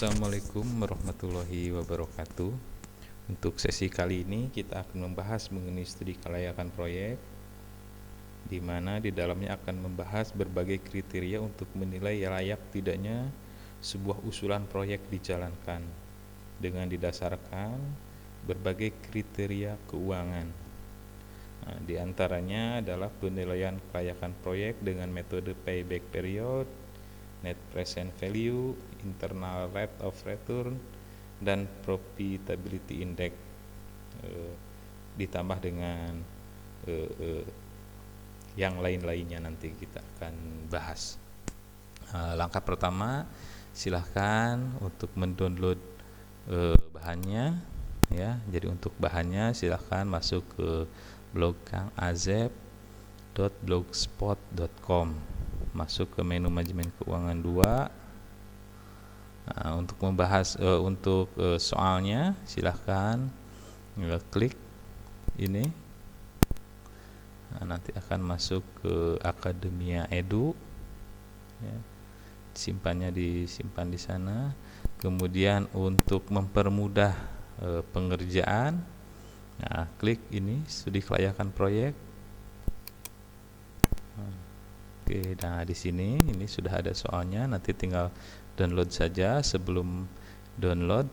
Assalamualaikum warahmatullahi wabarakatuh. Untuk sesi kali ini kita akan membahas mengenai studi kelayakan proyek, di mana di dalamnya akan membahas berbagai kriteria untuk menilai layak tidaknya sebuah usulan proyek dijalankan dengan didasarkan berbagai kriteria keuangan. Di antaranya adalah penilaian kelayakan proyek dengan metode payback period, net present value, internal rate of return, dan profitability index, ditambah dengan yang lain-lainnya nanti kita akan bahas. Langkah pertama, silahkan untuk mendownload bahannya ya. Jadi untuk bahannya silahkan masuk ke blog kangazeb.blogspot.com, masuk ke menu manajemen keuangan 2. Untuk membahas soalnya silahkan klik ini. Nanti akan masuk ke Akademia Edu ya. Disimpan di sana. Kemudian untuk mempermudah pengerjaan, klik ini studi kelayakan proyek. Oke, nah di sini ini sudah ada soalnya, nanti tinggal download saja. Sebelum download,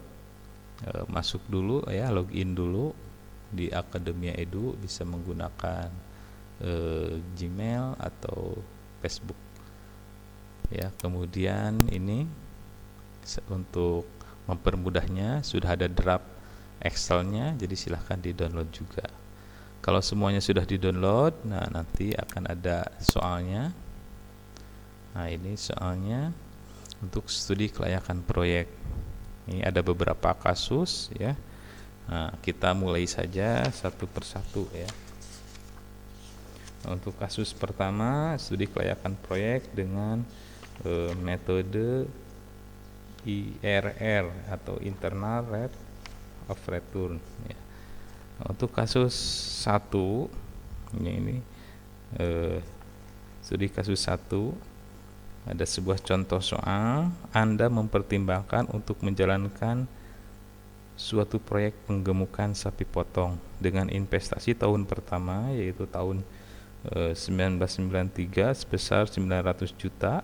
masuk dulu ya, login dulu di Akademia Edu, bisa menggunakan Gmail atau Facebook ya. Kemudian ini untuk mempermudahnya sudah ada draft Excelnya, jadi silahkan di download juga. Kalau semuanya sudah di download, nah nanti akan ada soalnya. Nah ini soalnya untuk studi kelayakan proyek. Ini ada beberapa kasus ya. Nah, kita mulai saja satu persatu ya. Untuk kasus pertama, studi kelayakan proyek dengan metode IRR atau internal rate of return ya. Untuk kasus 1 ini studi kasus 1, ada sebuah contoh soal. Anda mempertimbangkan untuk menjalankan suatu proyek penggemukan sapi potong dengan investasi tahun pertama yaitu tahun 1993 sebesar 900 juta.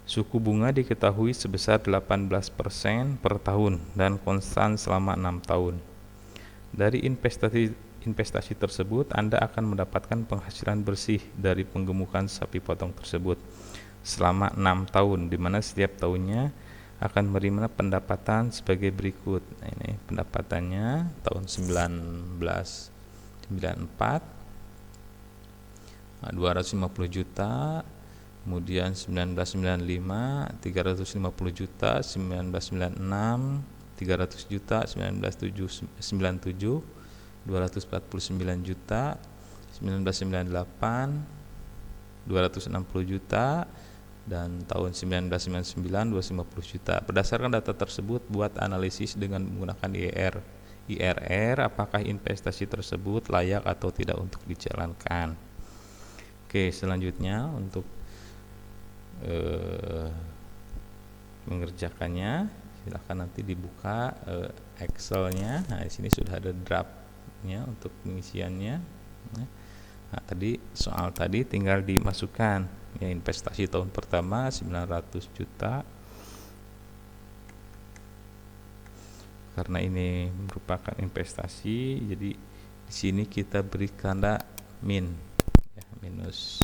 Suku bunga diketahui sebesar 18% per tahun dan konstan selama 6 tahun. Dari investasi tersebut, Anda akan mendapatkan penghasilan bersih dari penggemukan sapi potong tersebut selama 6 tahun, di mana setiap tahunnya akan menerima pendapatan sebagai berikut. Nah, ini pendapatannya tahun 1994 250 juta, kemudian 1995 350 juta, 1996 300 juta, 1997 249 juta, 1998 260 juta, dan tahun 1999 250 juta. Berdasarkan data tersebut, buat analisis dengan menggunakan IRR apakah investasi tersebut layak atau tidak untuk dijalankan. Oke, selanjutnya untuk mengerjakannya silahkan nanti dibuka Excelnya. Nah, di sini sudah ada draftnya untuk pengisiannya. Nah, soal tadi tinggal dimasukkan ya, investasi tahun pertama 900 juta. Karena ini merupakan investasi, jadi di sini kita beri tanda min ya, minus.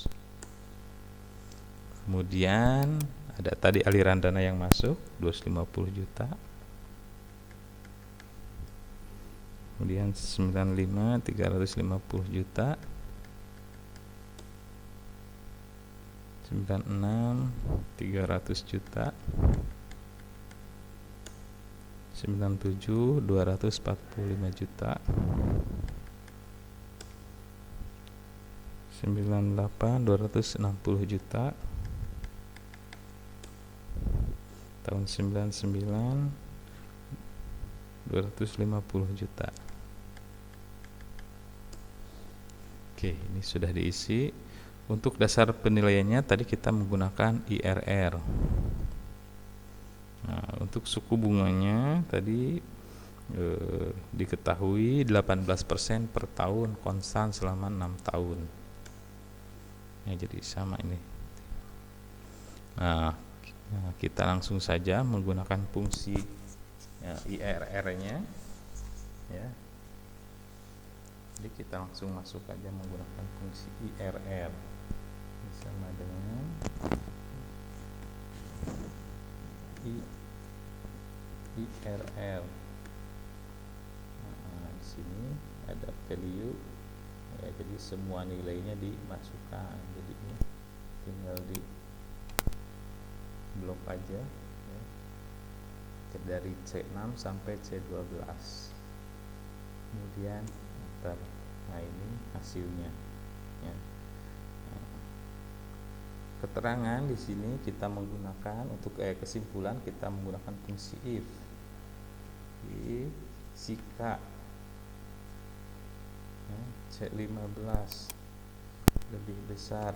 Kemudian ada tadi aliran dana yang masuk 250 juta. Kemudian 95 350 juta. 96 300 juta. 97 245 juta. 98 260 juta. Tahun 99 250 juta. Oke, ini sudah diisi. Untuk dasar penilaiannya tadi kita menggunakan IRR. Nah, Untuk suku bunganya tadi diketahui 18% per tahun konstan selama 6 tahun. Ya, jadi sama ini. Nah, kita langsung saja menggunakan fungsi IRR-nya ya. Jadi kita langsung masuk aja menggunakan fungsi IRR sama dengan IRR. Nah, di sini ada value ya, jadi semua nilainya dimasukkan. Jadi ini tinggal di blok aja ya. Dari C6 sampai C12. Kemudian enter. Nah, ini hasilnya ya. Keterangan di sini kita menggunakan untuk kesimpulan kita menggunakan fungsi if jika C15 lebih besar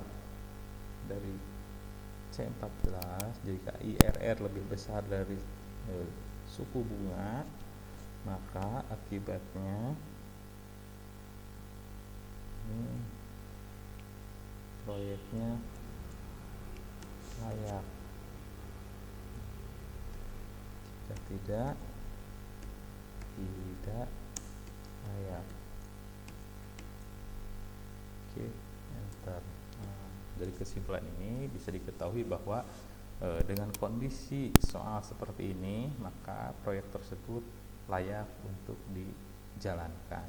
dari C14, jika IRR lebih besar dari suku bunga, maka akibatnya proyeknya layak. Jika tidak layak. Oke, enter. Nah, dari kesimpulan ini bisa diketahui bahwa dengan kondisi soal seperti ini, maka proyek tersebut layak untuk dijalankan.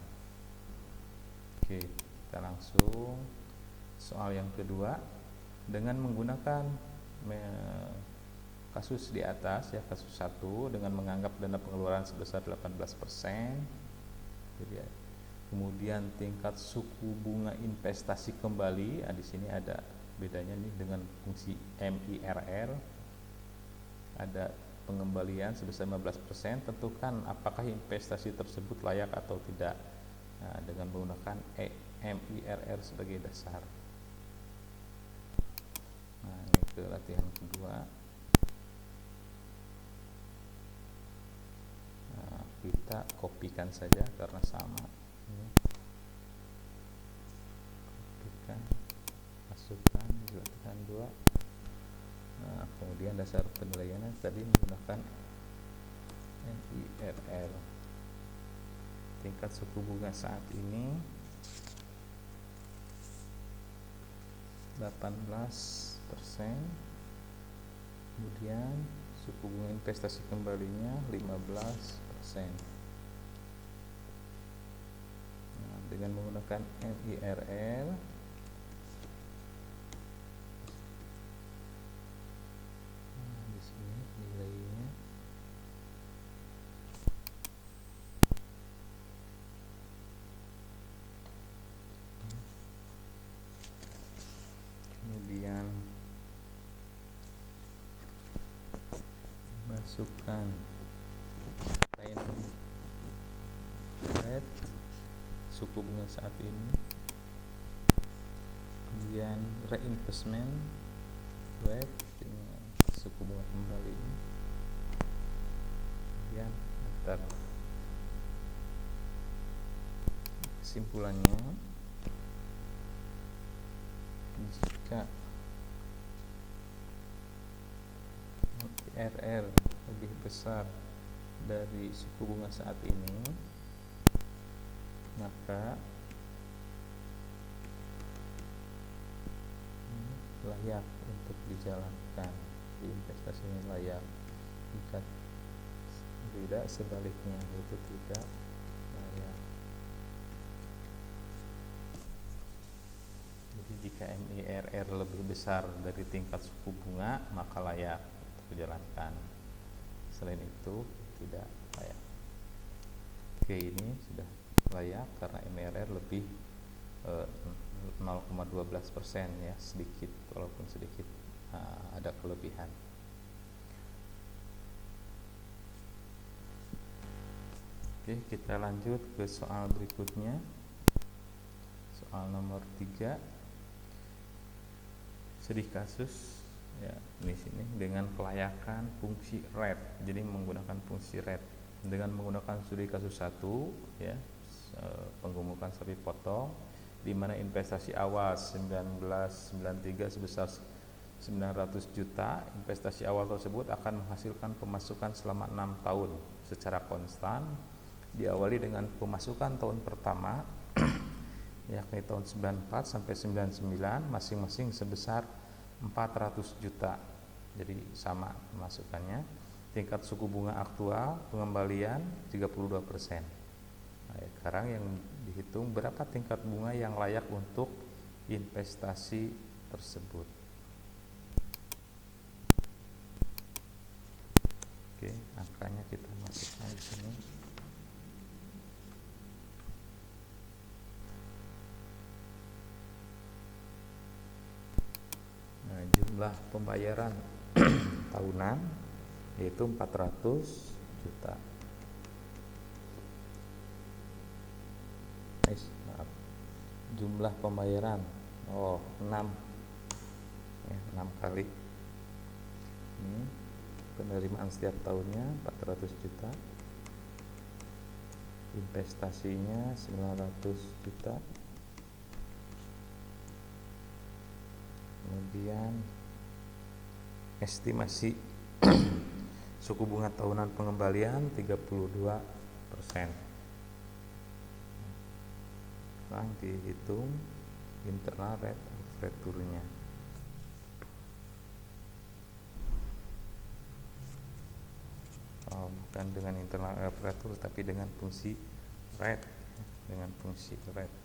Oke, kita langsung soal yang kedua. Dengan menggunakan kasus di atas ya, kasus 1 dengan menganggap dana pengeluaran sebesar 18%. Jadi kemudian tingkat suku bunga investasi kembali, di sini ada bedanya nih dengan fungsi MIRR. Ada pengembalian sebesar 15%, tentukan apakah investasi tersebut layak atau tidak. Nah, dengan menggunakan MIRR sebagai dasar. Nah, ini ke latihan kedua. Nah, kita kopikan saja karena sama. Ini. Kopikan, masukkan di latihan 2. Nah, kemudian dasar penilaiannya tadi menggunakan MIRR. Tingkat suku bunga saat ini 18%, kemudian suku bunga investasi kembalinya 15%. Nah, dengan menggunakan MIRR di sini nilainya kemudian masukkan time rate suku bunga saat ini, kemudian reinvestment rate dengan suku bunga kembali, kemudian enter. Kesimpulannya, jika IRR lebih besar dari suku bunga saat ini, maka layak untuk dijalankan, investasi ini layak. Jika tidak, sebaliknya, yaitu tidak layak. Jadi jika MIRR lebih besar dari tingkat suku bunga, maka layak untuk dijalankan. Selain itu tidak layak. Oke, ini sudah layak karena MIRR lebih 0,12% ya, sedikit, walaupun sedikit ada kelebihan. Oke, kita lanjut ke soal berikutnya. Soal nomor 3. Studi kasus Ya, di sini dengan kelayakan fungsi rate. Jadi menggunakan fungsi rate dengan menggunakan studi kasus 1 ya, penggemukan sapi potong di mana investasi awal 1993 sebesar 900 juta. Investasi awal tersebut akan menghasilkan pemasukan selama 6 tahun secara konstan, diawali dengan pemasukan tahun pertama yakni tahun 94 sampai 99 masing-masing sebesar 400 juta. Jadi sama masukannya. Tingkat suku bunga aktual pengembalian 32%. Nah, sekarang yang dihitung berapa tingkat bunga yang layak untuk investasi tersebut. Oke, angkanya kita masukkan di sini. Nah, jumlah pembayaran tahunan yaitu 400 juta. Maaf. Jumlah pembayaran 6 ya, 6 kali. Ini penerimaan setiap tahunnya 400 juta. Investasinya 900 juta. Kemudian estimasi suku bunga tahunan pengembalian 32%. Sekarang dihitung internal rate of return-nya. Bukan dengan internal rate of return tapi dengan fungsi rate, dengan fungsi rate.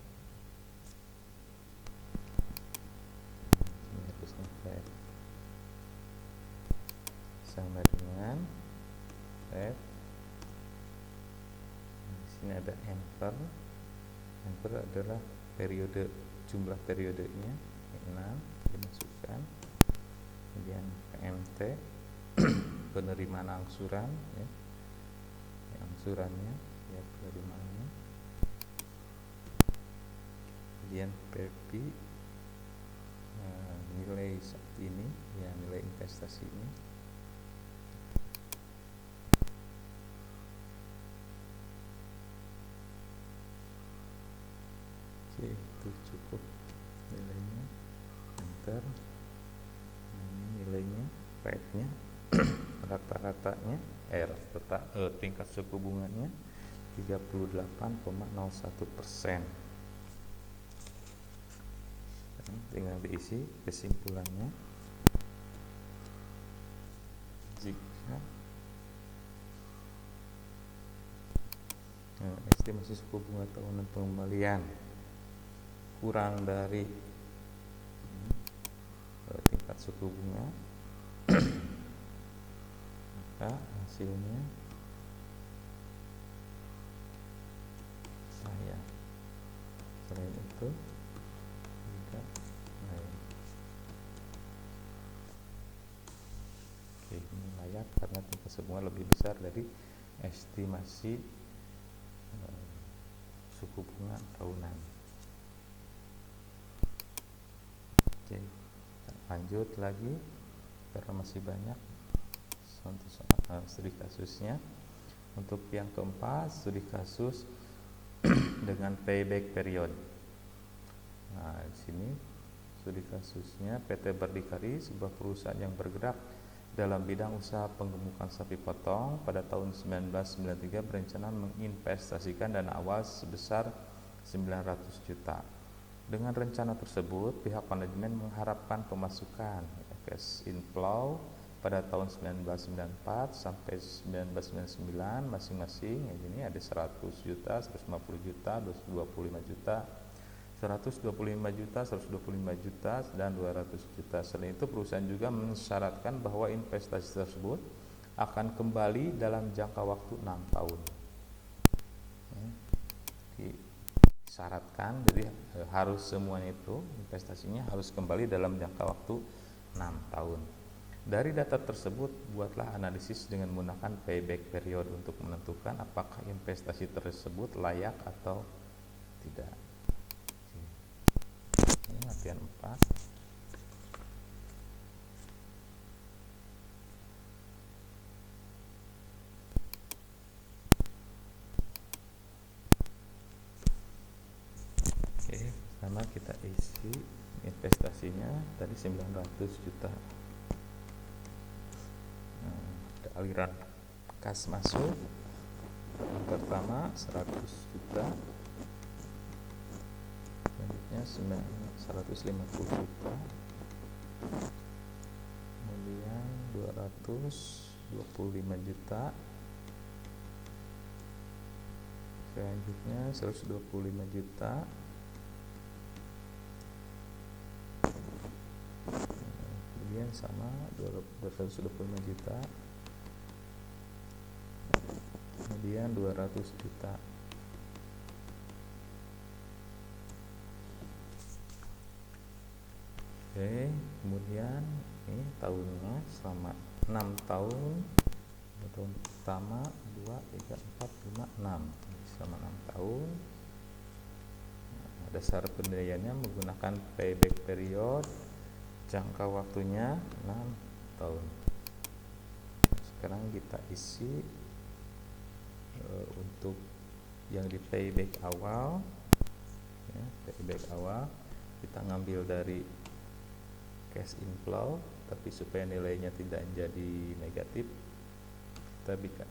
Ini harusnya rate sama dengan rate. Di sini ada anchor. Anchor adalah periode, jumlah periodenya 6 dimasukkan. Kemudian PMT penerimaan angsuran ya. Angsurannya ya, penerimaannya. Kemudian PP nilai saat ini ya, nilai investasi ini. Oke, itu cukup nilainya. Enter. Nah, ini nilainya, rate-nya, rata-ratanya, tingkat suku bunganya 38,01%. Tinggal diisi kesimpulannya. Jika estimasi suku bunga tahunan pengembalian kurang dari tingkat suku bunga, maka hasilnya saya. Selain itu tidak layak. Oke, ini layak karena tingkat suku bunga lebih besar dari estimasi suku bunga tahunan. Oke, lanjut lagi karena masih banyak studi kasusnya. Untuk yang keempat, studi kasus dengan payback period. Nah, di sini studi kasusnya PT Berdikari, sebuah perusahaan yang bergerak dalam bidang usaha penggemukan sapi potong, pada tahun 1993 berencana menginvestasikan dana awal sebesar 900 juta. Dengan rencana tersebut, pihak manajemen mengharapkan pemasukan cash inflow pada tahun 1994 sampai 1999 masing-masing. Ini ada 100 juta, 150 juta, 225 juta, 125 juta, 125 juta, dan 200 juta. Selain itu, perusahaan juga mensyaratkan bahwa investasi tersebut akan kembali dalam jangka waktu 6 tahun. Disyaratkan, jadi harus semuanya itu investasinya harus kembali dalam jangka waktu 6 tahun. Dari data tersebut, buatlah analisis dengan menggunakan payback period untuk menentukan apakah investasi tersebut layak atau tidak. Ini latihan 4. pertama kita isi investasinya tadi 900 juta. Ada aliran kas masuk yang pertama 100 juta, selanjutnya 150 juta, kemudian 225 juta, selanjutnya 125 juta, kemudian sama 225 juta, kemudian 200 juta. Oke, kemudian ini tahunnya selama 6 tahun. Tahun pertama 2, 3, 4, 5, 6. Selama 6 tahun. Dasar pembiayaannya menggunakan payback period, jangka waktunya 6 tahun. Sekarang kita isi untuk yang di payback awal ya, payback awal kita ngambil dari cash inflow, tapi supaya nilainya tidak jadi negatif kita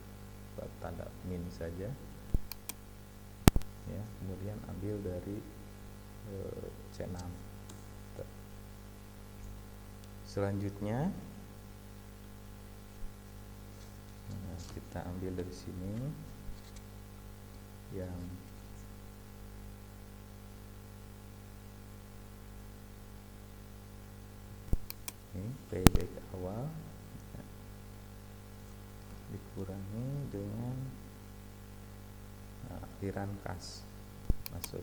buat tanda min saja ya, kemudian ambil dari C6. Selanjutnya kita ambil dari sini yang ini payback awal ya, dikurangi dengan aliran kas masuk,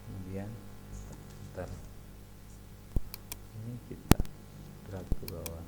kemudian ntar ini kita drag ke bawah.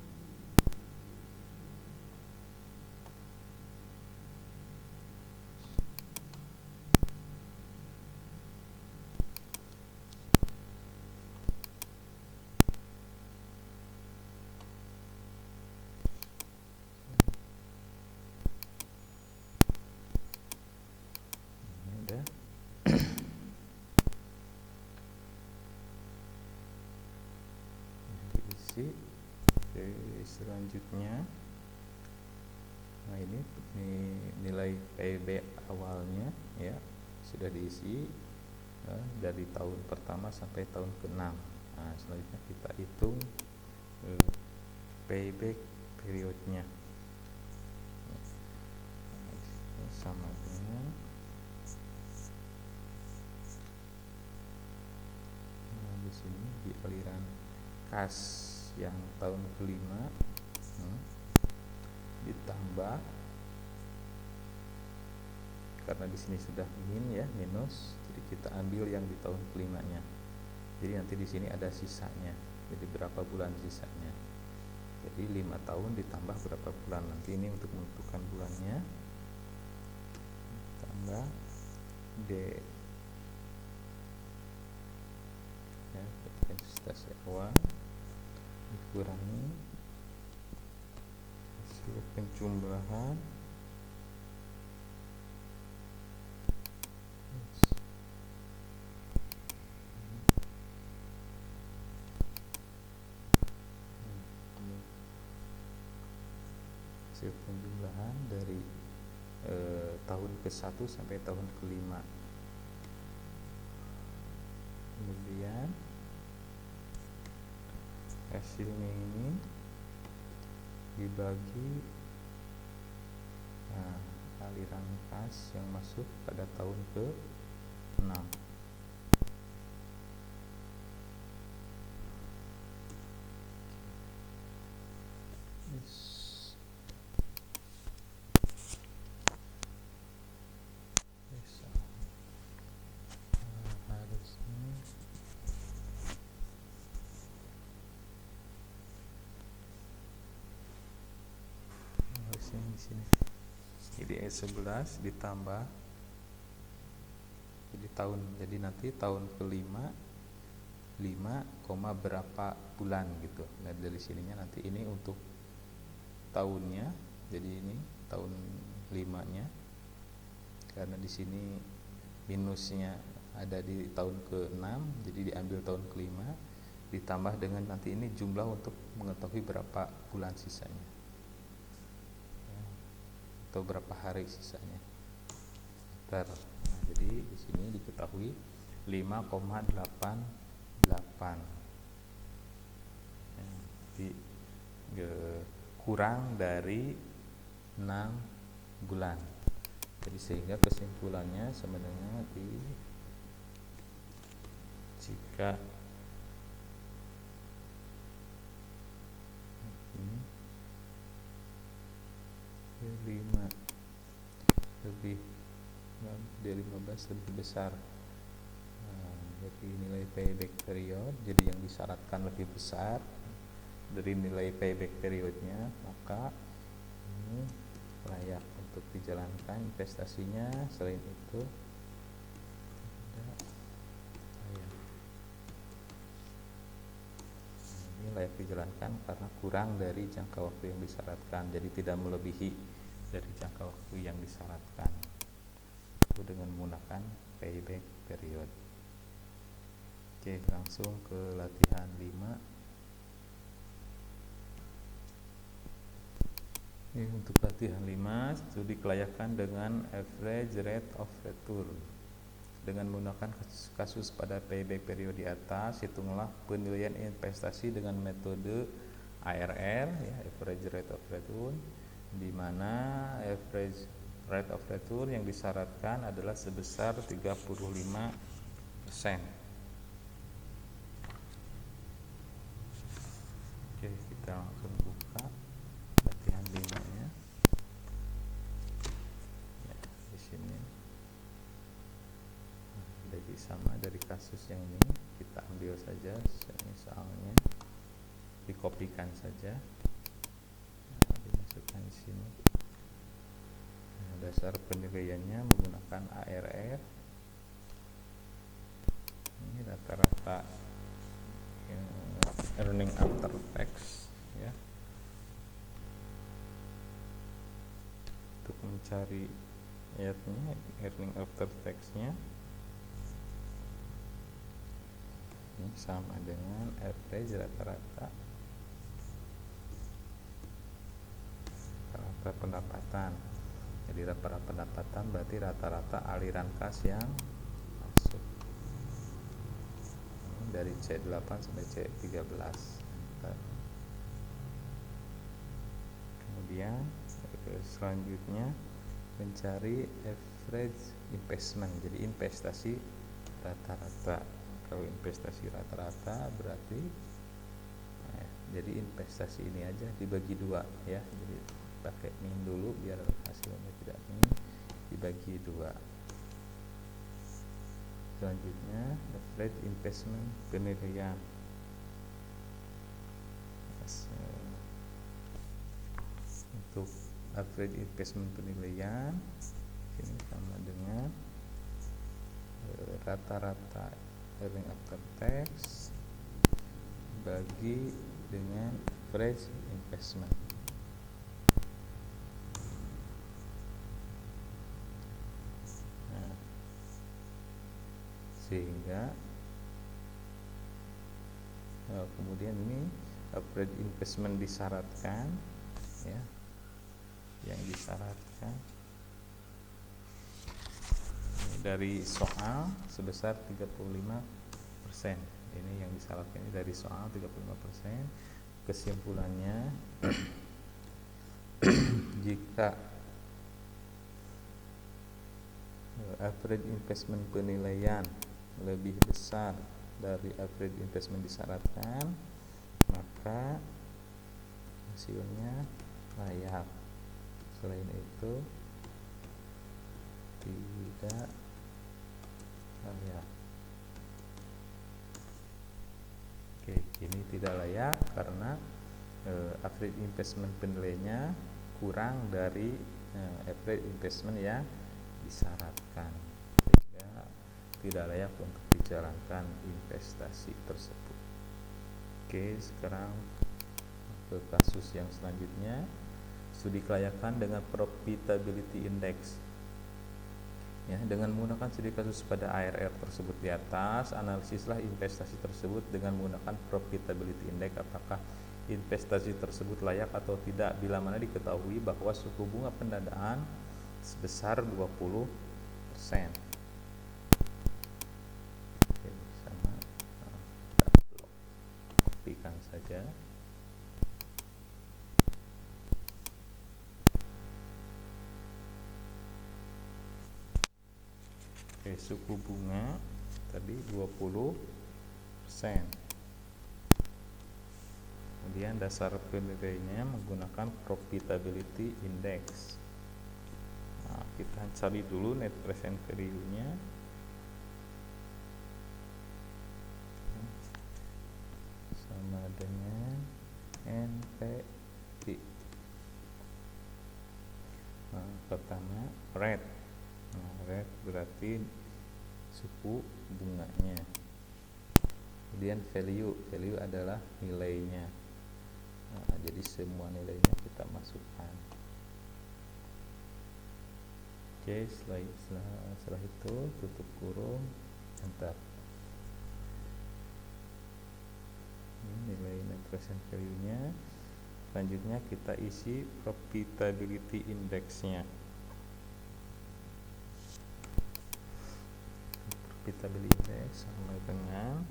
Oke, selanjutnya nah ini nilai payback awalnya ya sudah diisi dari tahun pertama sampai tahun ke-6. Nah, selanjutnya kita hitung payback periodnya sama dengan di sini di aliran kas yang tahun kelima ditambah, karena di sini sudah min ya, minus, jadi kita ambil yang di tahun kelimanya. Jadi nanti di sini ada sisanya, jadi berapa bulan sisanya. Jadi 5 tahun ditambah berapa bulan, nanti ini untuk menentukan bulannya. Tambah D ya, intensitas awal dikurangi hasil penjumlahan dari tahun ke-1 sampai tahun ke-5. Kemudian hasilnya ini dibagi aliran kas yang masuk pada tahun ke-6. Di sini. Jadi E11 ditambah jadi nanti tahun ke-5 5, berapa bulan gitu. Nah, dari sininya nanti ini untuk tahunnya. Jadi ini tahun 5-nya. Karena di sini minusnya ada di tahun ke-6, jadi diambil tahun ke-5 ditambah dengan nanti ini jumlah untuk mengetahui berapa bulan sisanya ya, atau berapa hari sisanya. Nah, jadi di sini diketahui 5,88 ya, kurang dari 6 bulan. Jadi sehingga kesimpulannya sebenarnya jika ini 5 lebih dari 15 lebih besar, jadi nilai payback period, jadi yang disyaratkan lebih besar dari nilai payback periodnya, maka ini layak untuk dijalankan investasinya. Selain itu tidak layak. Ini layak dijalankan karena kurang dari jangka waktu yang disyaratkan, jadi tidak melebihi dari jangka waktu yang disyaratkan itu dengan menggunakan payback period. Oke, langsung ke latihan 5. Ini untuk latihan 5, studi kelayakan dengan average rate of return. Dengan menggunakan kasus pada payback period di atas, hitunglah penilaian investasi dengan metode ARR ya, average rate of return, di mana average rate of return yang disyaratkan adalah sebesar 35%. Oke, kita langsung buka latihan 5-nya. Ya, di sini. Jadi sama dari kasus yang ini, kita ambil saja misalnya, dikopikan saja. Nah, dimasukkan di sini. Nah, dasar penilaiannya menggunakan ARR. Ini rata-rata earning after tax ya. Untuk mencari earning after tax-nya ini sama dengan average rata-rata pendapatan. Jadi rata-rata pendapatan berarti rata-rata aliran kas yang masuk dari C8 sampai C13. Kemudian selanjutnya mencari average investment, jadi investasi rata-rata. Kalau investasi rata-rata berarti jadi investasi ini aja dibagi 2 ya, jadi pakai min dulu biar hasilnya tidak min, dibagi 2. Selanjutnya average investment penilaian. Untuk average investment penilaian ini sama dengan rata-rata earning after tax bagi dengan average investment. Nah, sehingga kemudian ini average investment disyaratkan ya, yang disyaratkan dari soal sebesar 35%. Ini yang disyaratkan ini dari soal 35%. Kesimpulannya jika average investment penilaian lebih besar dari average investment disyaratkan, maka hasilnya layak. Selain itu tidak layak. Oke, ini tidak layak karena average investment penilaiannya kurang dari average investment yang disyaratkan, sehingga tidak layak untuk dijalankan investasi tersebut. Oke, sekarang ke kasus yang selanjutnya, studi kelayakan dengan profitability index. Ya, dengan menggunakan studi kasus pada ARR tersebut di atas, analisislah investasi tersebut dengan menggunakan profitability index, apakah investasi tersebut layak atau tidak bila mana diketahui bahwa suku bunga pendanaan sebesar 20%. Oke, sama kita kopikan saja. Oke, suku bunga tadi 20%. Kemudian dasar penilaiannya menggunakan profitability index. Nah, kita cari dulu net present value-nya. Sama dengan NPV. Nah, pertama rate. Nah, rate berarti suku bunganya. Kemudian value adalah nilainya. Nah, jadi semua nilainya kita masukkan. Oke, setelah itu tutup kurung, enter. Ini nilai net present value-nya. Selanjutnya kita isi profitability index-nya. Profitability index sama dengan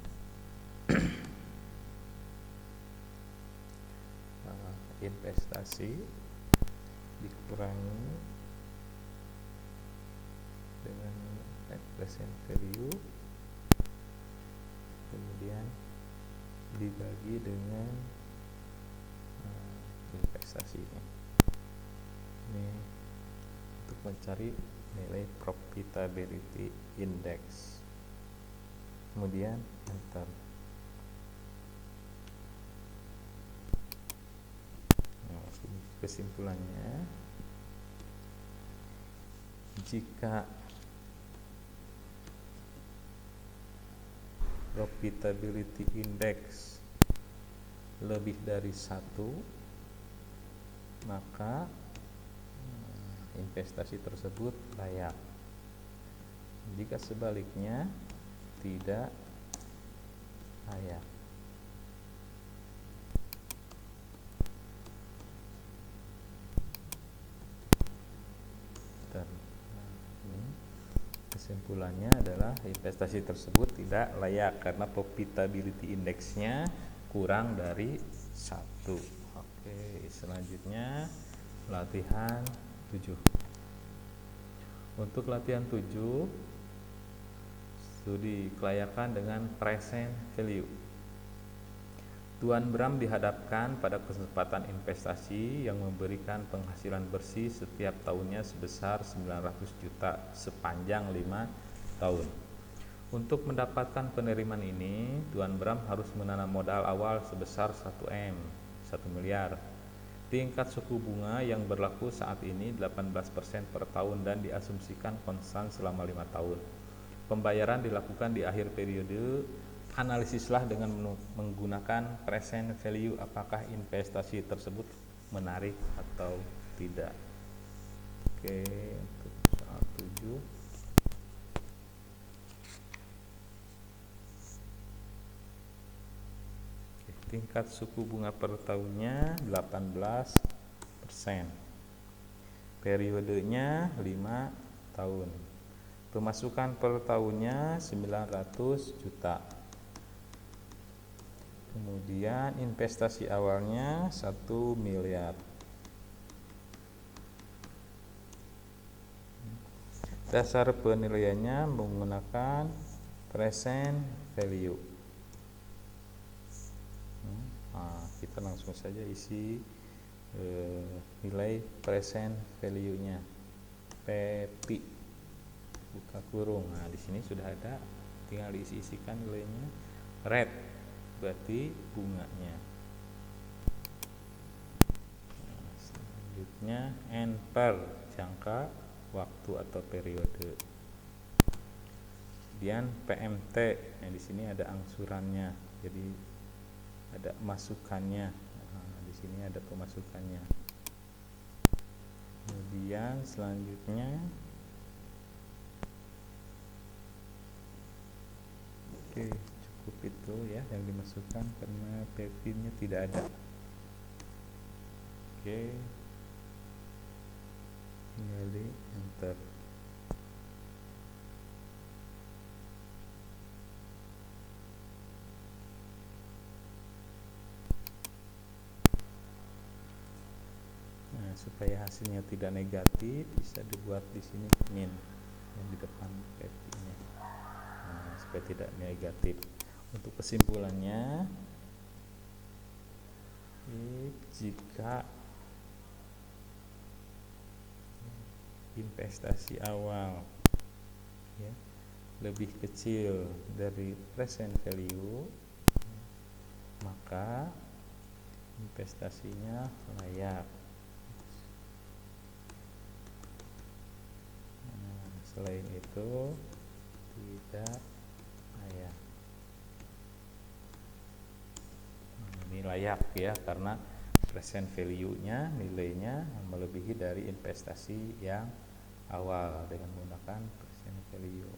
investasi dikurangi dengan net present value, kemudian dibagi dengan investasi ini untuk mencari nilai profitability index. Kemudian enter. Nah, kesimpulannya, jika profitability index lebih dari 1, maka investasi tersebut layak. Jika sebaliknya tidak layak. Kesimpulannya adalah investasi tersebut tidak layak karena profitability index-nya kurang dari 1. Oke, selanjutnya latihan 7. Untuk latihan 7, studi kelayakan dengan present value. Tuan Bram dihadapkan pada kesempatan investasi yang memberikan penghasilan bersih setiap tahunnya sebesar 900 juta sepanjang 5 tahun. Untuk mendapatkan penerimaan ini, Tuan Bram harus menanam modal awal sebesar 1 miliar. Tingkat suku bunga yang berlaku saat ini 18% per tahun dan diasumsikan konstan selama 5 tahun. Pembayaran dilakukan di akhir periode. Analisislah dengan menggunakan present value apakah investasi tersebut menarik atau tidak. Oke, untuk soal 7. Tingkat suku bunga per tahunnya 18%. Periodenya 5 tahun. Pemasukan per tahunnya 900 juta. Kemudian investasi awalnya 1 miliar. Dasar penilaiannya menggunakan present value. Nah, kita langsung saja isi nilai present value-nya. PP buka kurung. Nah, di sini sudah ada, tinggal diisi-isikan nilainya. Rate berarti bunganya. Nah, selanjutnya N per jangka waktu atau periode. Kemudian PMT, nah di sini ada angsurannya, jadi ada masukannya. Nah, di sini ada pemasukannya. Kemudian selanjutnya Oke, cukup itu ya yang dimasukkan karena PV-nya tidak ada. Oke, tinggal di enter. Nah, supaya hasilnya tidak negatif bisa dibuat di sini min yang di depan PV-nya. Nah, supaya tidak negatif. Untuk kesimpulannya, jika investasi awal ya lebih kecil dari present value, maka investasinya layak. Nah, selain itu tidak layak. Ini layak ya karena present value-nya, nilainya melebihi dari investasi yang awal dengan menggunakan present value.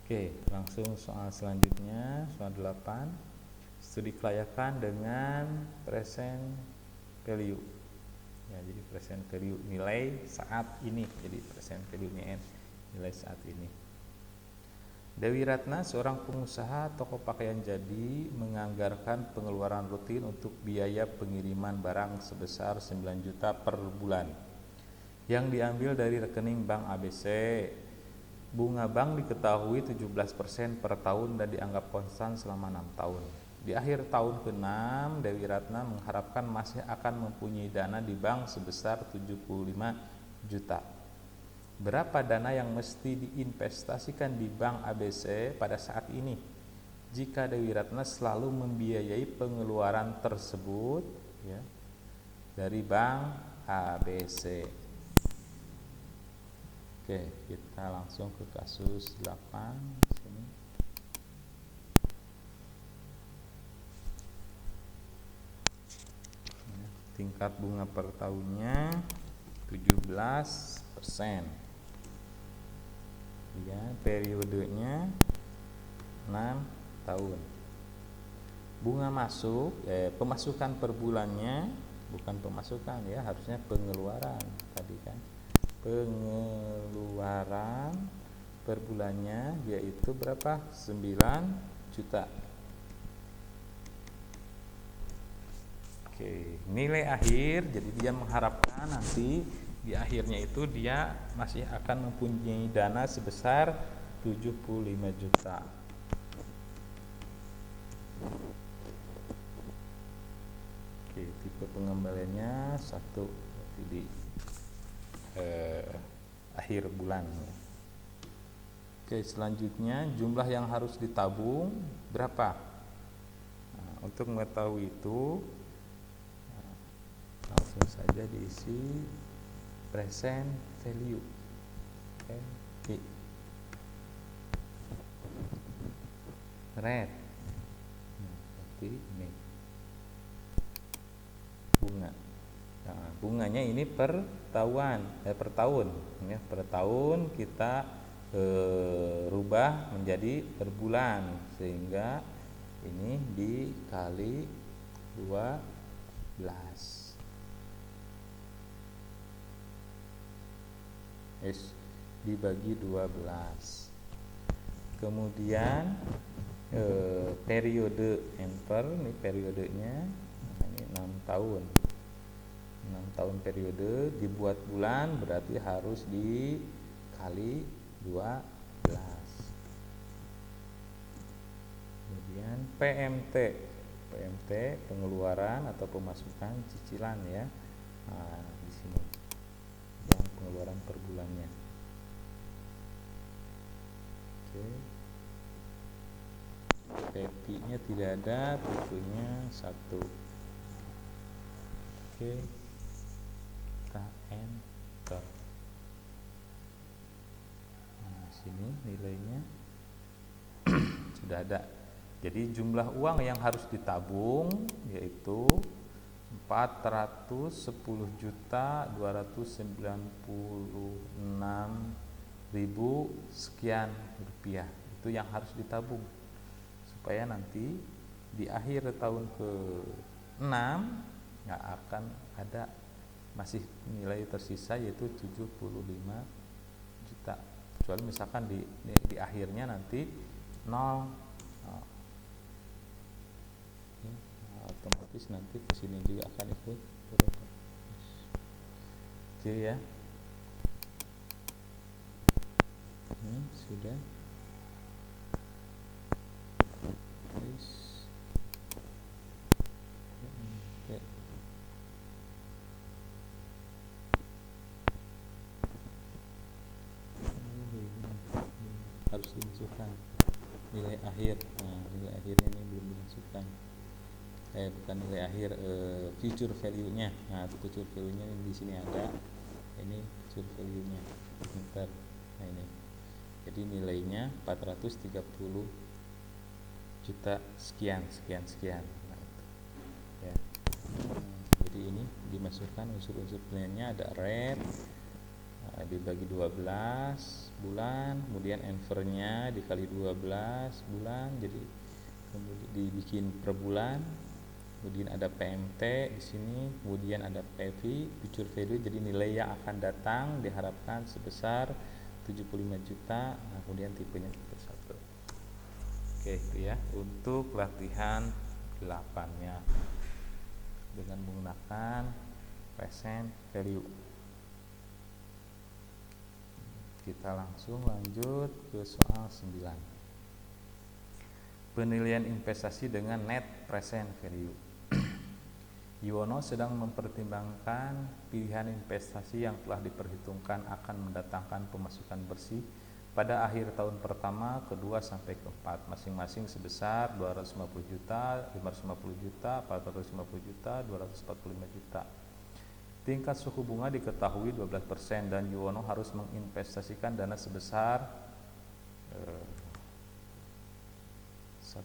Oke, langsung soal selanjutnya, soal 8. Studi kelayakan dengan present value. Ya, jadi present value nilai saat ini. Jadi present value-nya nilai saat ini. Dewi Ratna, seorang pengusaha toko pakaian jadi, menganggarkan pengeluaran rutin untuk biaya pengiriman barang sebesar 9 juta per bulan yang diambil dari rekening Bank ABC. Bunga bank diketahui 17% per tahun dan dianggap konstan selama 6 tahun. Di akhir tahun ke-6, Dewi Ratna mengharapkan masih akan mempunyai dana di bank sebesar 75 juta. Berapa dana yang mesti diinvestasikan di Bank ABC pada saat ini jika Dewi Ratna selalu membiayai pengeluaran tersebut ya, dari Bank ABC? Oke, kita langsung ke kasus 8 sini. Tingkat bunga per tahunnya 17%. Ya, periodenya 6 tahun. Bunga masuk, pemasukan per bulannya, bukan pemasukan ya, harusnya pengeluaran tadi kan. Pengeluaran per bulannya yaitu berapa? 9 juta. Oke, nilai akhir, jadi dia mengharapkan nanti di akhirnya itu dia masih akan mempunyai dana sebesar 75 juta. Oke, tipe pengembaliannya 1 di akhir bulan. Oke, selanjutnya jumlah yang harus ditabung berapa? Nah, untuk mengetahui itu langsung saja diisi present value. Oke. Red. Berarti ini bunga. Nah, bunganya ini per tahun ya, per tahun kita rubah menjadi per bulan sehingga ini dikali 12. Dibagi 12. Kemudian periode enter, ini periodenya, nah ini 6 tahun. 6 tahun periode dibuat bulan berarti harus dikali 12. Kemudian PMT pengeluaran atau pemasukan cicilan ya. Nah, di sini yang pengeluaran per bulannya. Oke. PP-nya tidak ada, PP-nya 1. Oke. Kita enter. Nah, sini nilainya sudah ada. Jadi jumlah uang yang harus ditabung yaitu 410.296.000 sekian rupiah. Itu itu yang harus ditabung supaya nanti di akhir tahun ke-6 nggak akan ada masih nilai tersisa yaitu 75 juta. Kecuali misalkan di akhirnya nanti 0, otomatis nanti ke sini juga akan ikut berubah. Oke ya. Sudah. Harus dimasukkan nilai akhir. Nah, nilai akhirnya ini belum dimasukkan. Bukan nilai akhir, future value-nya. Nah, future value-nya di sini ada. Ini future value-nya. Bentar. Nah, ini. Jadi nilainya 430 juta sekian. Nah, itu. Ya. Jadi ini dimasukkan unsur-unsur penilaiannya ada rate, dibagi 12 bulan, kemudian invernya dikali 12 bulan, jadi kemudian dibikin per bulan, kemudian ada PMT di sini, kemudian ada PV future value, jadi nilai yang akan datang diharapkan sebesar 75 juta. Nah, kemudian tipenya tipe 1. Oke, itu ya untuk latihan 8-nya dengan menggunakan present value. Kita langsung lanjut ke soal 9. Penilaian investasi dengan net present value. Yuwono sedang mempertimbangkan pilihan investasi yang telah diperhitungkan akan mendatangkan pemasukan bersih pada akhir tahun pertama, kedua sampai keempat, masing-masing sebesar 250 juta, 550 juta, 450 juta, 245 juta. Tingkat suku bunga diketahui 12% dan Yuwono harus menginvestasikan dana sebesar 1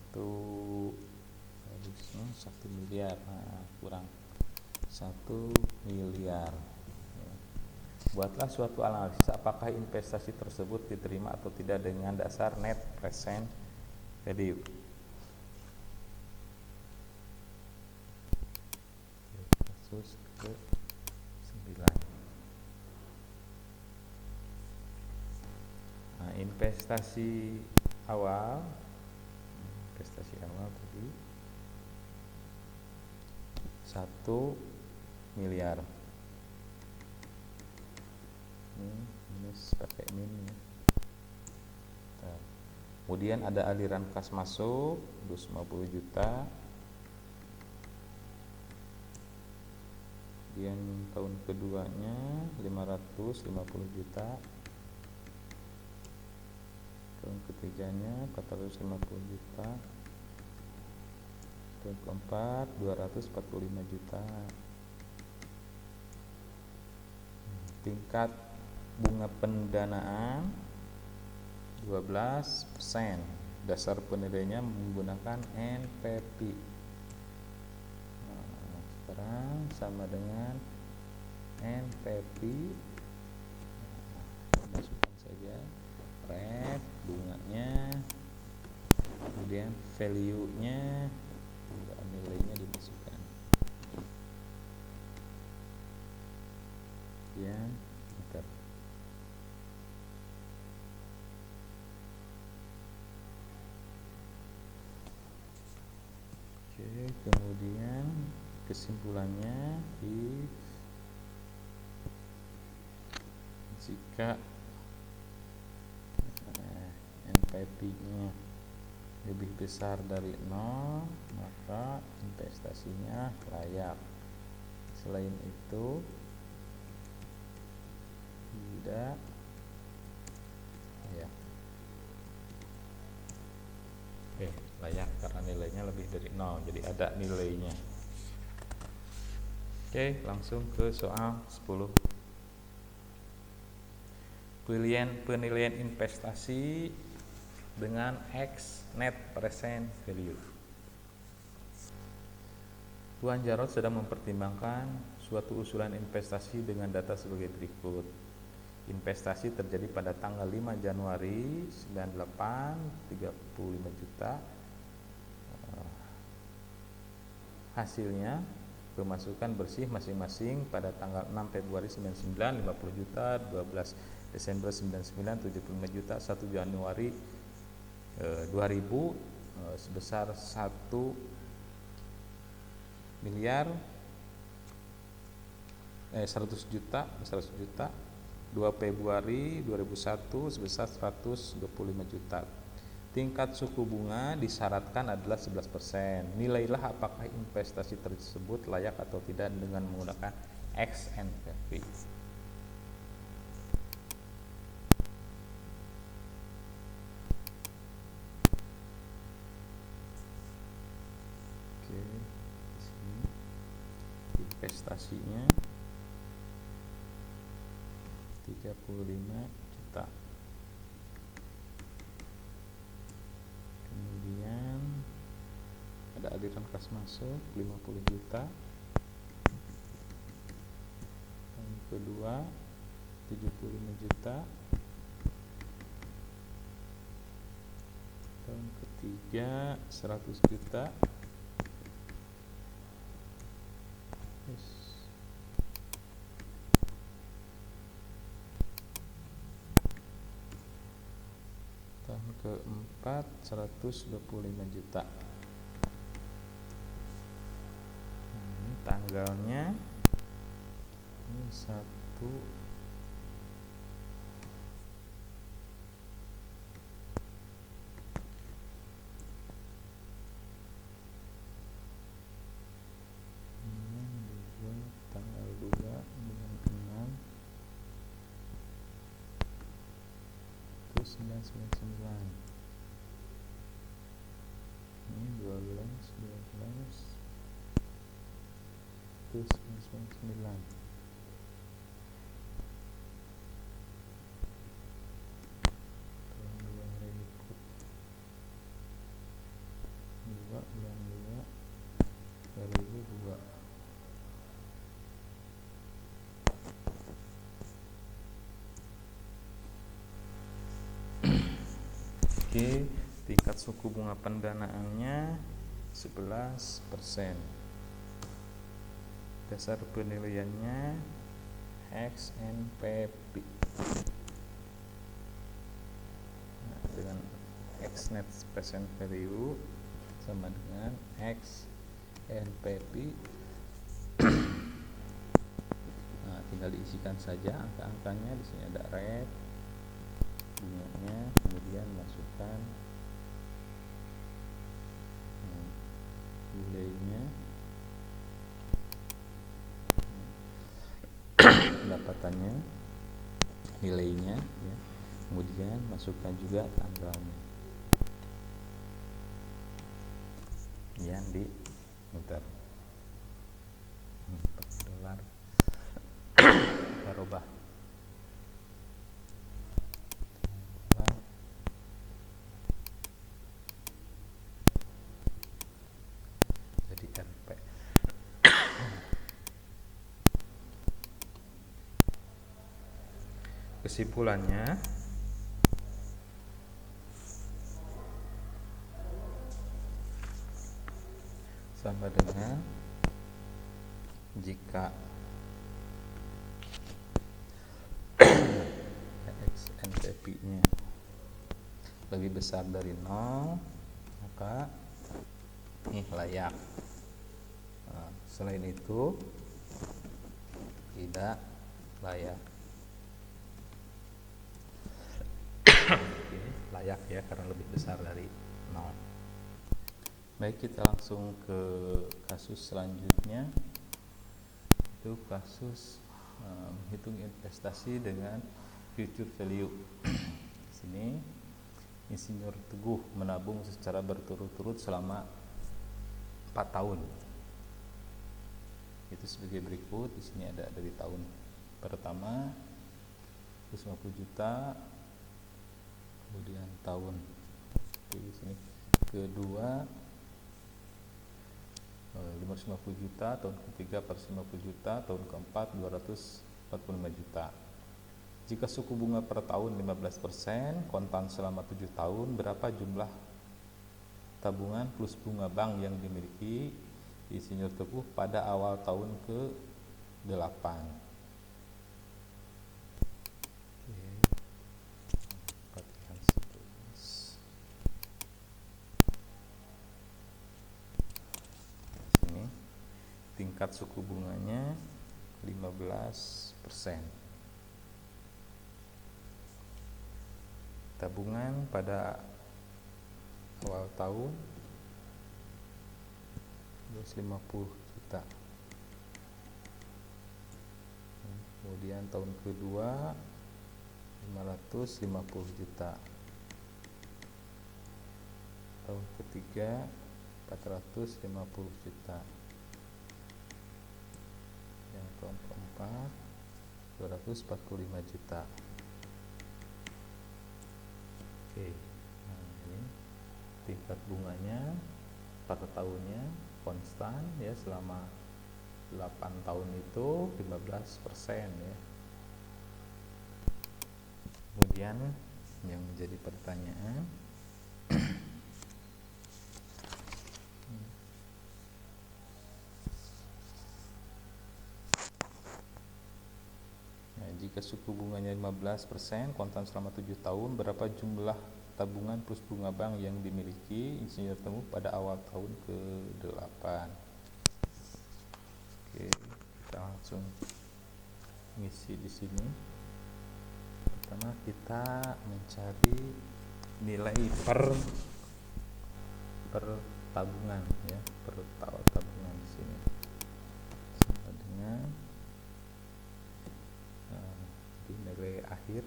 miliar, kurang 1 miliar. Buatlah suatu analisis apakah investasi tersebut diterima atau tidak dengan dasar net present value. Kasus ke 9. Nah, investasi awal tadi 1 miliar. Minus pakai min. Kemudian ada aliran kas masuk 250 juta. Kemudian tahun keduanya 550 juta. Tahun ketiganya 450 juta. Tahun keempat 245 juta. Tingkat bunga pendanaan 12%. Dasar penilaiannya menggunakan NPV. Nah, sekarang sama dengan NPV. Masukkan saja rate bunganya, kemudian value-nya, nilainya dimasukkan. Ya, bentar. Oke, kemudian kesimpulannya jika NPV-nya lebih besar dari 0, maka investasinya layak. Selain itu tidak layak. Layak karena nilainya lebih dari 0, jadi ada nilainya. Langsung ke soal 10. Penilaian investasi dengan X net present value. Tuan Jarod sedang mempertimbangkan suatu usulan investasi dengan data sebagai berikut. investasi terjadi pada tanggal 5 Januari 98 35 juta. Hasilnya pemasukan bersih masing-masing pada tanggal 6 Februari 99 50 juta, 12 Desember 99 75 juta, 1 Januari 2000 sebesar 1 miliar 100 juta 2 Februari 2001 sebesar 125 juta. Tingkat suku bunga disyaratkan adalah 11%. Nilailah apakah investasi tersebut layak atau tidak dengan menggunakan XNPP. Oke, di sini investasinya 35 juta. Kemudian ada aliran kas masuk 50 juta. Tahun kedua 75 juta. Tahun ketiga 100 juta. Tahun keempat 125 juta. Ini tanggalnya ini 1 tanggal 2 bulan 6 itu 999. Ini 12 itu 999. Tahun 2002 bulan 2 2002. Oke, tingkat suku bunga pendanaannya 11%. Dasar penilaiannya XNPP. Nah, dengan X net present value sama dengan XNPP. Nah, tinggal diisikan saja angka-angkanya. Di sini ada red bunganya, kemudian masukkan nilainya, pendapatannya, nilainya ya. Kemudian masukkan juga tanggalnya yang dimutar. Dolar kita rubah jadi RP. Kesimpulannya, sama dengan jika XNPP-nya lebih besar dari 0, maka ini layak. Nah, selain itu tidak layak. Layak ya, karena lebih besar dari 0. Baik, kita langsung ke kasus selanjutnya. Itu kasus menghitung investasi dengan future value. Di sini Insinyur Teguh menabung secara berturut-turut selama 4 tahun. Itu sebagai berikut. Di sini ada dari tahun pertama 150 juta, kemudian tahun di sini kedua 550 juta, tahun ketiga 450 juta, tahun keempat 245 juta. Jika suku bunga per tahun 15%, kontan selama 7 tahun, berapa jumlah tabungan plus bunga bank yang dimiliki Insinyur Teguh pada awal tahun ke-8? Perhatikan sini, tingkat suku bunganya 15%. Tabungan pada awal tahun 250 juta. Kemudian tahun kedua 550 juta. Tahun ketiga 450 juta. Yang tahun keempat 245 juta. Oke, nah ini tingkat bunganya pada tahunnya konstan ya, selama 8 tahun itu 15% ya. Kemudian yang menjadi pertanyaan, jika suku bunganya 15%, kontan selama 7 tahun, berapa jumlah tabungan plus bunga bank yang dimiliki Insinyur Teguh pada awal tahun ke-8? Oke, kita langsung ngisi di sini. Pertama kita mencari nilai per tabungan ya, per tabungan di sini. Sama dengan nilai akhir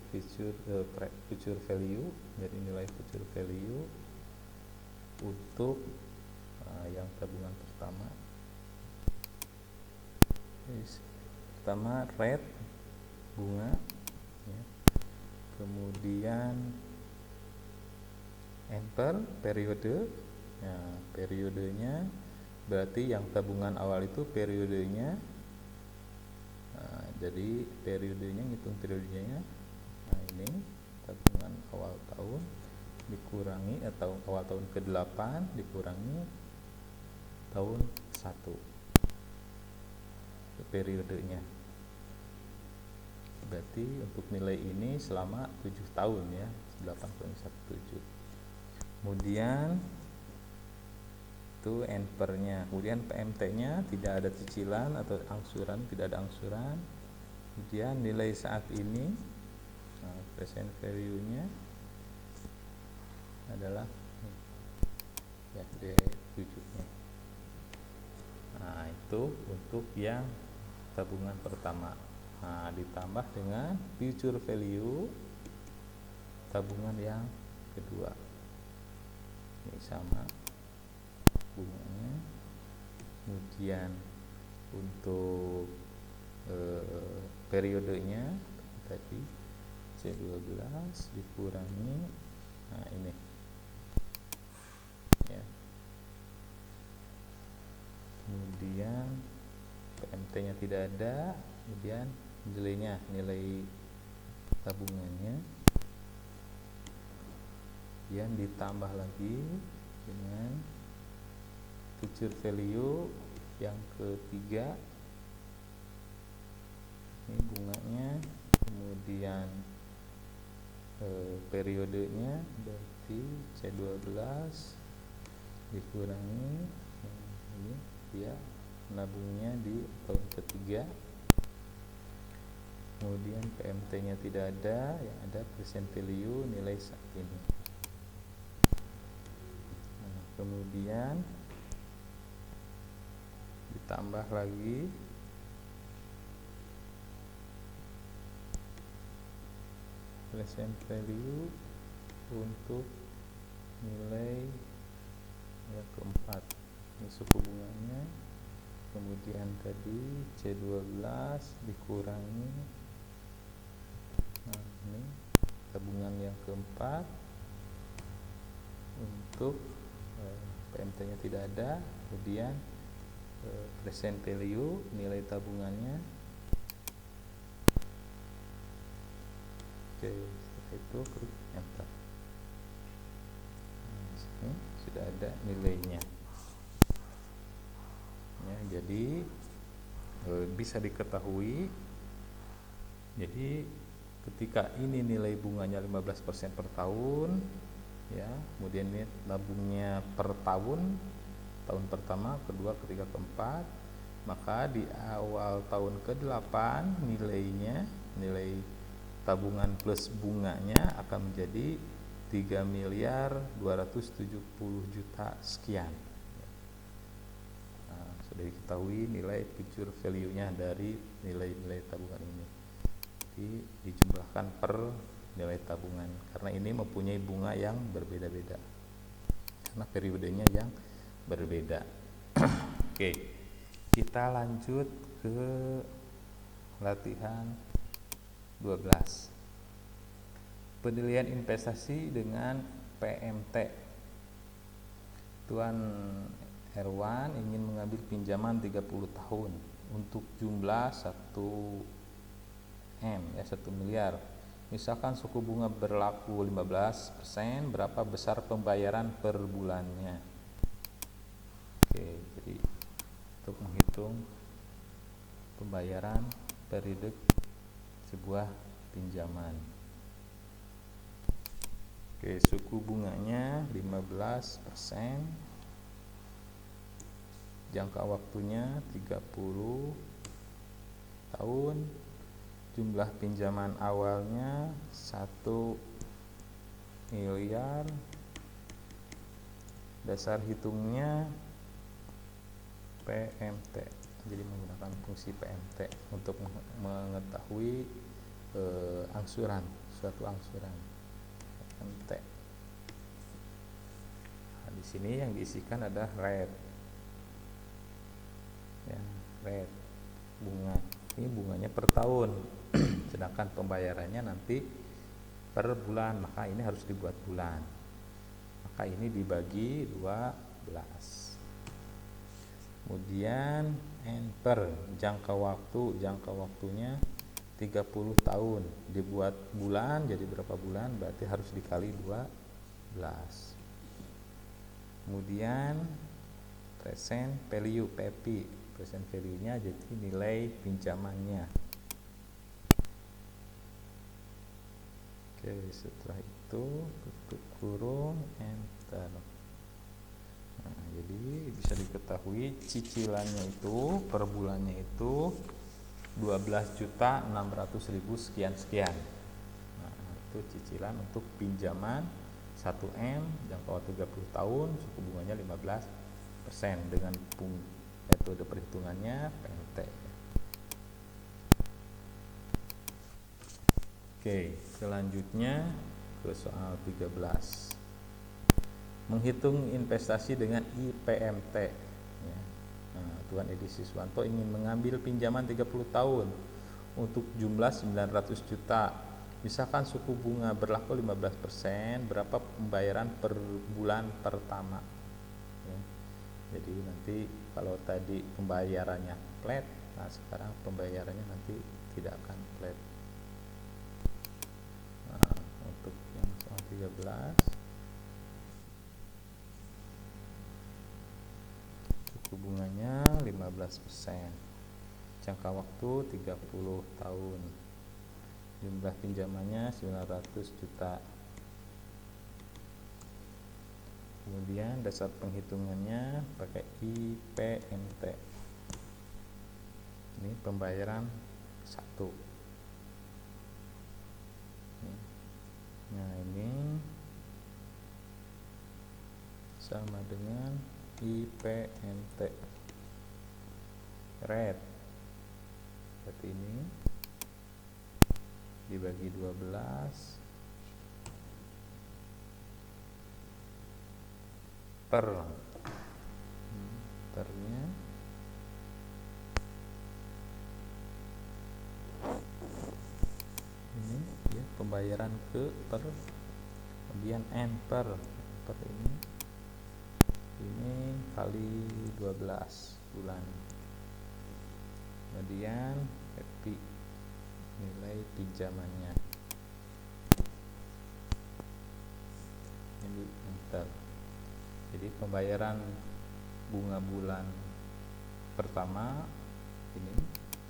future value, jadi nilai future value untuk yang tabungan pertama. Pertama rate bunga ya. Kemudian enter periode. Nah, periodenya berarti yang tabungan awal itu periodenya. Nah, jadi periodenya, ngitung periodenya. Nah, ini tabungan awal tahun dikurangi atau awal tahun ke-8 dikurangi tahun 1 periodenya. Berarti untuk nilai ini selama 7 tahun ya, 8,17. Kemudian itu NPR-nya. Kemudian PMT-nya tidak ada cicilan atau angsuran, tidak ada angsuran. Kemudian nilai saat ini, present value-nya adalah ya D7-nya. Nah, itu untuk yang tabungan pertama. Nah, ditambah dengan future value tabungan yang kedua. Ini sama bunganya. Kemudian untuk periodenya tadi C12 dikurangi, nah ini ya. Kemudian PMT-nya tidak ada, kemudian nilainya, nilai tabungannya, kemudian ditambah lagi dengan future value yang ketiga, ini bunganya, kemudian periodenya berarti C12 dikurangi ini dia nabungnya di tahun ketiga. Kemudian PMT-nya tidak ada, yang ada present value nilai saat ini. Nah, kemudian ditambah lagi present value untuk nilai yang keempat, ini suku bunganya. Kemudian tadi C12 dikurangi, nah ini tabungan yang keempat. Untuk PMT-nya tidak ada, kemudian present value nilai tabungannya itu klik enter. Di sini sudah ada nilainya ya, jadi bisa diketahui. Jadi ketika ini nilai bunganya 15% per tahun ya, kemudian ini nabungnya per tahun, tahun pertama, kedua, ketiga, keempat, maka di awal tahun ke-8 nilai tabungan plus bunganya akan menjadi 3.270.000.000 sekian. Nah, sudah diketahui nilai future value-nya dari nilai-nilai tabungan ini. Jadi dijumlahkan per nilai tabungan, karena ini mempunyai bunga yang berbeda-beda karena periodenya yang berbeda. Oke, kita lanjut ke latihan 12. Penilaian investasi dengan PMT. Tuan Erwan ingin mengambil pinjaman 30 tahun untuk jumlah 1 miliar. Misalkan suku bunga berlaku 15%, berapa besar pembayaran per bulannya? Oke, jadi untuk menghitung pembayaran periode sebuah pinjaman. Oke, suku bunganya 15%, jangka waktunya 30 tahun, jumlah pinjaman awalnya 1 miliar, dasar hitungnya PMT. Jadi menggunakan fungsi PMT untuk mengetahui angsuran, suatu angsuran PMT. Nah, di sini yang diisikan ada rate, ya, rate bunga. Ini bunganya per tahun, sedangkan pembayarannya nanti per bulan, maka ini harus dibuat bulan. Maka ini dibagi 12. Kemudian enter jangka waktunya 30 tahun, dibuat bulan, jadi berapa bulan, berarti harus dikali 12. Kemudian present value PP, present value-nya jadi nilai pinjamannya. Oke, setelah itu tutup kurung, enter. Nah, jadi bisa diketahui cicilannya itu per bulannya itu 12.600.000 sekian. Nah, itu cicilan untuk pinjaman 1M, jangka waktu 30 tahun, suku bunganya 15% dengan metode perhitungannya PMT. Oke, selanjutnya ke soal 13. Menghitung investasi dengan IPMT. Ya. Nah, Tuan Edi Siswanto ingin mengambil pinjaman 30 tahun untuk jumlah 900 juta. Misalkan suku bunga berlaku 15%, berapa pembayaran per bulan pertama? Ya. Jadi nanti kalau tadi pembayarannya flat, nah sekarang pembayarannya nanti tidak akan flat. Nah, untuk yang soal 13, suku bunganya 15%, jangka waktu 30 tahun, jumlah pinjamannya 900 juta. Kemudian dasar penghitungannya pakai IPMT. Ini pembayaran 1. Nah, ini sama dengan IPMT rate. Berarti ini dibagi 12 pernya ini ya, pembayaran ke per, kemudian N per ini kali 12 bulan, kemudian happy nilai pinjamannya. Bentar. Jadi pembayaran bunga bulan pertama ini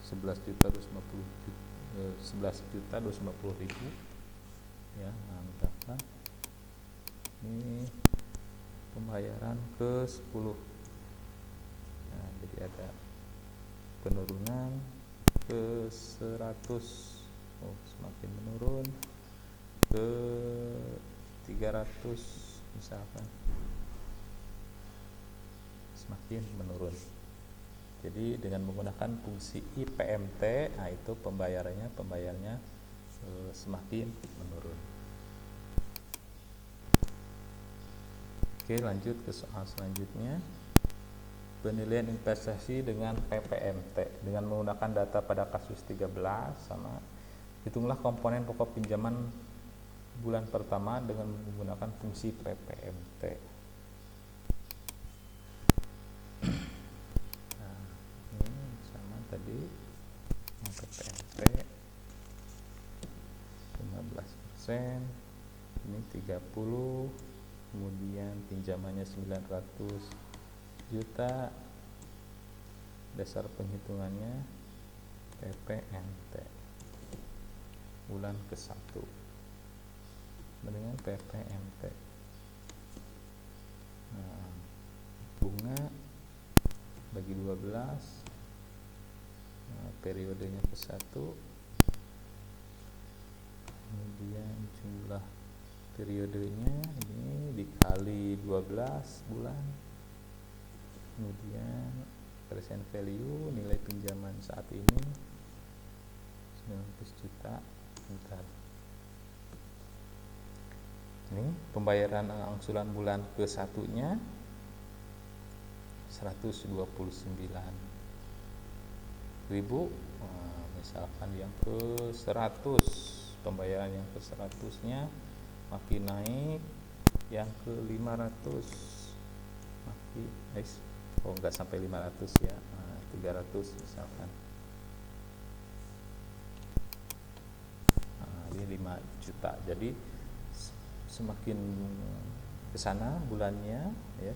11.250.000 ya. Nah, misalkan ini pembayaran ke 10. Nah, jadi ada penurunan ke 100, semakin menurun ke 300 misalkan, semakin menurun. Jadi dengan menggunakan fungsi IPMT, nah itu pembayarannya semakin menurun. Oke, lanjut ke soal selanjutnya. Penilaian investasi dengan PPMT dengan menggunakan data pada kasus 13 sama hitunglah komponen pokok pinjaman bulan pertama dengan menggunakan fungsi PPMT. Nah, ini sama tadi PPMT 15%, ini 30, kemudian pinjamannya 900 juta, dasar penghitungannya PPMT bulan ke-1 dengan PPMT. Nah, bunga bagi 12, nah, periodenya ke-1, kemudian jumlah periodenya ini dikali 12 bulan, kemudian present value nilai pinjaman saat ini 19 juta. Bentar. Ini pembayaran angsuran bulan ke-1 nya 129.000. Nah, misalkan yang ke-100, pembayaran yang ke-100 nya makin naik, yang ke-500 makin enggak sampai 500 ya, 300 misalkan. Nah, ini 5 juta. Jadi semakin ke sana bulannya ya,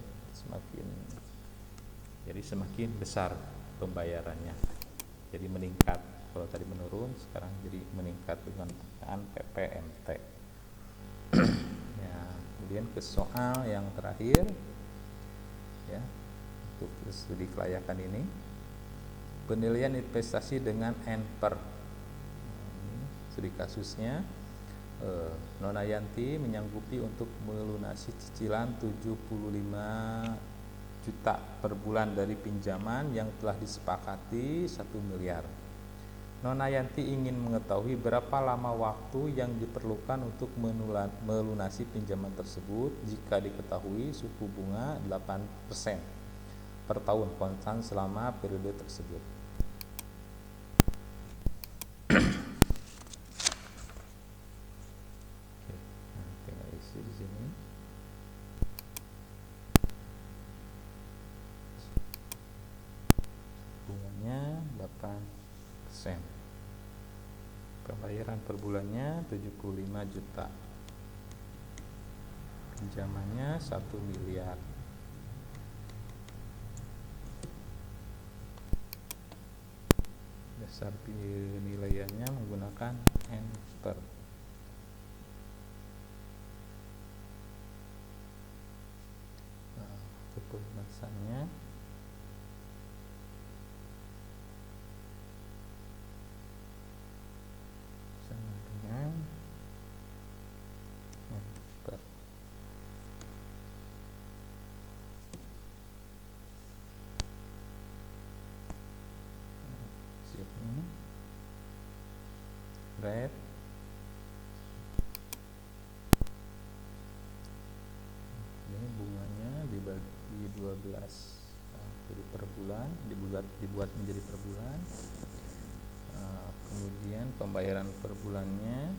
semakin besar pembayarannya. Jadi meningkat. Kalau tadi menurun, sekarang jadi meningkat dengan penggunaan PPMT. Ya, kemudian ke soal yang terakhir ya, untuk studi kelayakan ini, penilaian investasi dengan NPER. Ini studi kasusnya, Nona Yanti menyanggupi untuk melunasi cicilan 75 juta per bulan dari pinjaman yang telah disepakati 1 miliar. Nona Yanti ingin mengetahui berapa lama waktu yang diperlukan untuk melunasi pinjaman tersebut jika diketahui suku bunga 8% per tahun konstan selama periode tersebut. Oke, nah, tinggal isi di sini. Bunganya 8%. Pembayaran per bulannya 75 juta. Pinjamannya 1 miliar. Dasar penilaiannya menggunakan NPER. Nah, kepelunasannya sama dengan NPER. Sini red, ini bunganya dibagi 12, jadi per bulan, dibuat menjadi per bulan. Kemudian pembayaran per bulannya,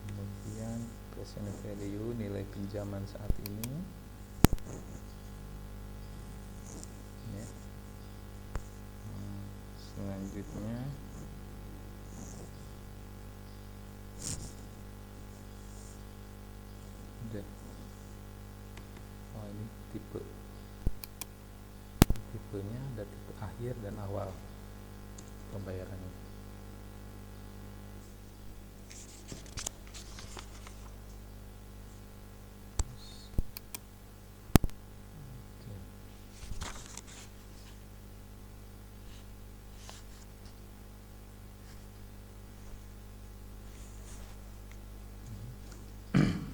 kemudian present value nilai pinjaman saat ini ya. Selanjutnya deh. Oh, ini tipenya ada tipe akhir dan awal pembayarannya.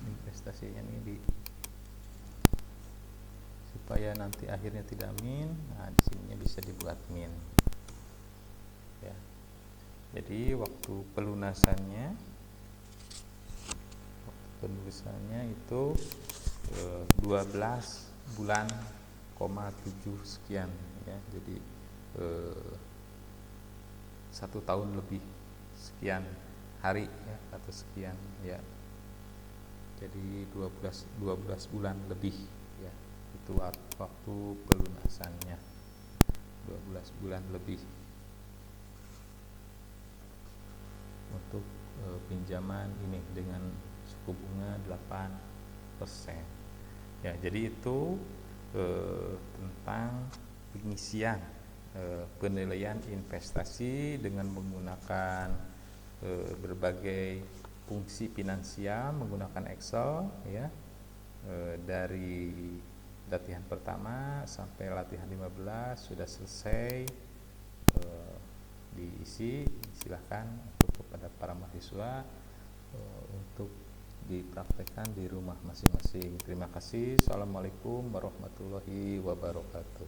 Investasinya ini supaya nanti akhirnya tidak min. Nah, di sininya bisa dibuat min. Ya. Jadi waktu pelunasannya itu 12 bulan, 7 sekian ya. Jadi 1 tahun lebih sekian hari ya, atau sekian ya. Jadi 12 bulan lebih ya, itu waktu pelunasannya, 12 bulan lebih untuk pinjaman ini dengan suku bunga 8% ya. Jadi itu tentang pengisian penilaian investasi dengan menggunakan berbagai fungsi finansial menggunakan Excel ya, dari latihan pertama sampai latihan 15 sudah selesai diisi. Silahkan untuk kepada para mahasiswa untuk dipraktekkan di rumah masing-masing. Terima kasih. Assalamualaikum warahmatullahi wabarakatuh.